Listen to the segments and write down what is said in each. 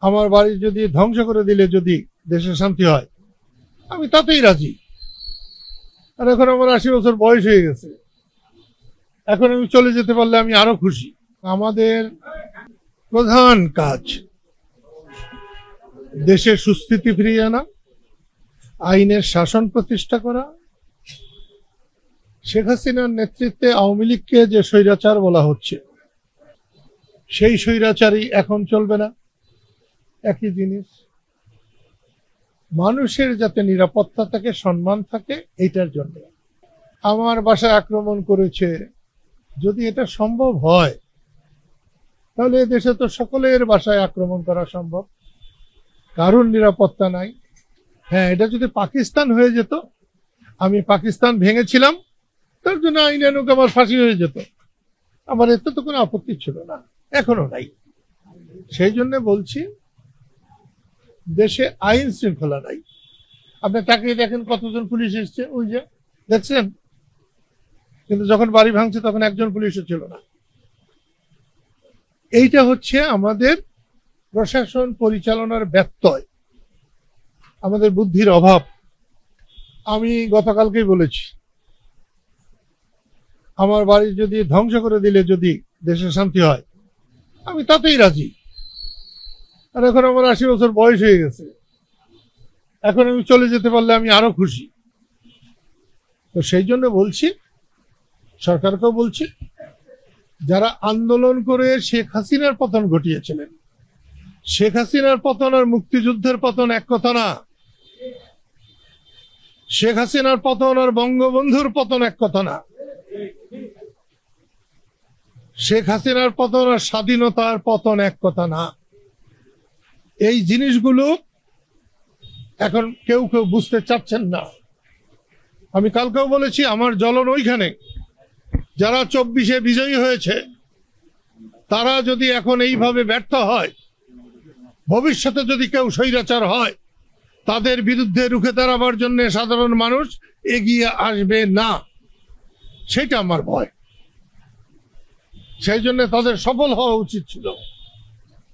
আমার বাড়ি যদি ধ্বংস করে দিলে যদি দেশে শান্তি হয় আমি তাতেই রাজি। আর এখন আমার 80 বছর বয়স হয়ে গেছে, এখন আমি চলে যেতে পারলে আমি আরো খুশি। আমাদের প্রধান কাজ দেশের সুস্থিতি ফিরিয়ে আনা, আইনের শাসন প্রতিষ্ঠা করা। শেখ হাসিনার নেতৃত্বে আওয়ামী লীগকে যে স্বৈরাচার বলা হচ্ছে সেই স্বৈরাচারই এখন চলবে না। একই জিনিস, মানুষের যাতে নিরাপত্তা থাকে, সম্মান থাকে, এইটার জন্য। আমার বাসায় আক্রমণ করেছে, যদি এটা সম্ভব হয় তাহলে দেশে তো সকলের বাসায় আক্রমণ করা সম্ভব, কারণ নিরাপত্তা নাই। হ্যাঁ, এটা যদি পাকিস্তান হয়ে যেত, আমি পাকিস্তান ভেঙেছিলাম, তার জন্য আইনানুক আমার ফাঁসি হয়ে যেত, আমার এতে তো কোনো আপত্তি ছিল না, এখনো নাই। সেই জন্য বলছি দেশে আইন শৃঙ্খলা নাই। আপনি তাকিয়ে দেখেন কতজন পুলিশ এসছে, ওই যে দেখছেন, কিন্তু যখন বাড়ি ভাঙছে তখন একজন পুলিশও ছিল না। এইটা হচ্ছে আমাদের প্রশাসন পরিচালনার ব্যত্যয়, আমাদের বুদ্ধির অভাব। আমি গতকালকেই বলেছি, আমার বাড়ি যদি ধ্বংস করে দিলে যদি দেশে শান্তি হয় আমি তাতেই রাজি। আর এখন আমার 80 বছর বয়স হয়ে গেছে, এখন আমি চলে যেতে পারলে আমি আরো খুশি। তো সেই জন্য বলছি, সরকারকেও বলছি, যারা আন্দোলন করে শেখ হাসিনার পতন ঘটিয়েছিলেন, শেখ হাসিনার পতন আর মুক্তিযুদ্ধের পতন এক কথা না। শেখ হাসিনার পতন আর বঙ্গবন্ধুর পতন এক কথা না। শেখ হাসিনার পতন আর স্বাধীনতার পতন এক কথা না। এই জিনিসগুলো এখন কেউ কেউ বুঝতে চাচ্ছেন না। আমি কালকেও বলেছি, আমার জ্বলন ওইখানে, যারা 24-এ বিজয়ী হয়েছে তারা যদি এখন এইভাবে ব্যর্থ হয়, ভবিষ্যতে যদি কেউ স্বৈরাচার হয়, তাদের বিরুদ্ধে রুখে দাঁড়াবার জন্য সাধারণ মানুষ এগিয়ে আসবে না, সেটা আমার ভয়। সেই জন্য তাদের সফল হওয়া উচিত ছিল,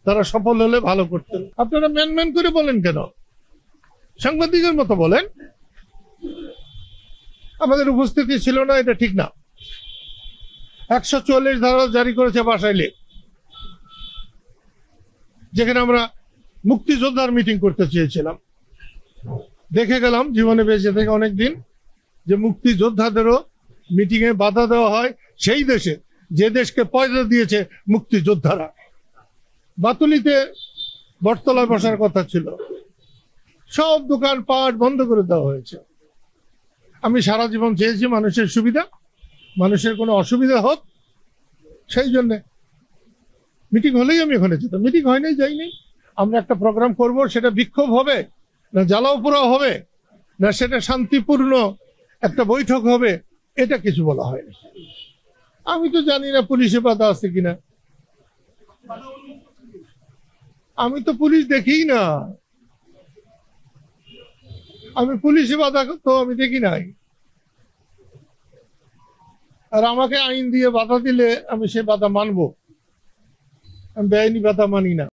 তারা সফল হলে ভালো করতেন। আপনারা ম্যান করে বলেন কেন? সাংবাদিকের মতো বলেন। আমাদের উপস্থিতি ছিল না, এটা ঠিক না। 144 ধারা জারি করেছে বাসাইলে, যেখানে আমরা মুক্তিযোদ্ধার মিটিং করতে চেয়েছিলাম। দেখে গেলাম জীবনে বেঁচে থেকে অনেকদিন যে মুক্তিযোদ্ধাদেরও মিটিং এ বাধা দেওয়া হয়, সেই দেশে যে দেশকে পয়সা দিয়েছে মুক্তিযোদ্ধারা। বাতুলিতে বটতলায় বসার কথা ছিল, সব দোকান পাট বন্ধ করে দেওয়া হয়েছে। আমি সারা জীবন চেয়েছি মানুষের সুবিধা, মানুষের কোনো অসুবিধা হোক, সেই জন্য মিটিং হলেই আমি ওখানে যেতাম। মিটিং হয় নাই, যাইনি। আমরা একটা প্রোগ্রাম করব, সেটা বিক্ষোভ হবে না জ্বালাও পোড়াও হবে, না সেটা শান্তিপূর্ণ একটা বৈঠক হবে, এটা কিছু বলা হয়নি। আমি তো জানি না পুলিশে বাধা আছে কিনা, আমি তো পুলিশ দেখি না, আমি পুলিশে বাধা তো আমি দেখি নাই। আর আমাকে আইন দিয়ে বাধা দিলে আমি সে বাধা মানবো, আমি বেআইনি বাধা মানি না।